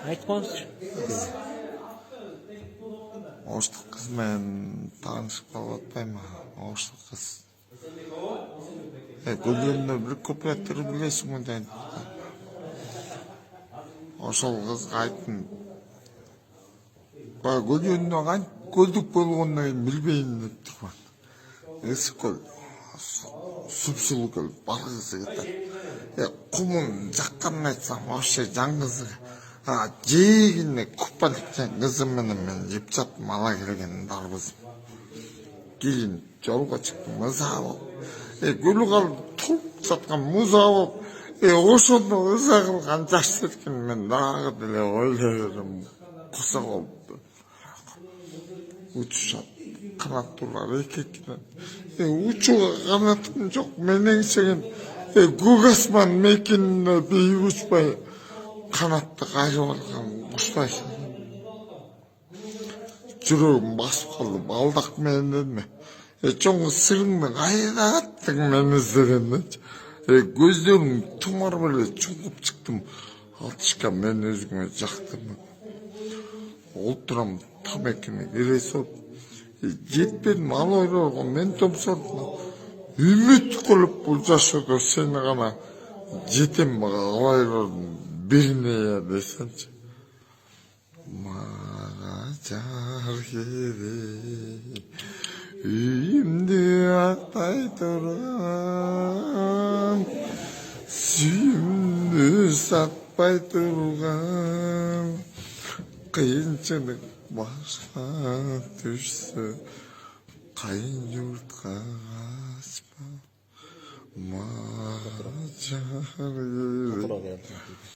Айтқаңызшы. Оштық қызмен танышып қалып атпаймын. Оштық қыз. Гүлдеріне бір куплеттер білесің бе дейді. Ошол қызға айттым. Гүлдеріне қанша көлдік болғаннан кейін білбейін деп тұрмын. Ісік көл, сұп-сұлу көл, барғысы кетеді. Құмын жаққанын айтсам, вообще жаңғызы. Жегіне купалықтен қызыменен мен жеп жаттым, ала келген дарбызым. Кейін жолға шықтым, ыза болып. Гүлі қалып тұлып жатқан мұза болып. Ошоны ыза қылған жақсы еткен мен дағы деле ойларым құса болыпты. Учушат, канаттуулар эки-экиден. Учууга канатым жок, менен сеген көк асман мекенине бейик учпай, канатты кайрып алган куштай. Жүрөгүм басып калды, балдак менен деме. Чоң сырыңды кайда аттың мени издегенде. Көздөрүм тумар беле чуңуп чыктым. Алтышка мен өзүңө жактым. Олтурам тамекине кире соп. Жетпедим, ал ойлорго мен томсордум. Үмүт кылып бул жашоодо сени гана жетем алайлардын бирине десеңчи. Мага жар керек, үйүмдү актай турган, сүйүүмдү сатпай турган, кыйынчылык башка түшсө, кайын журтка качпа, мага жар керек.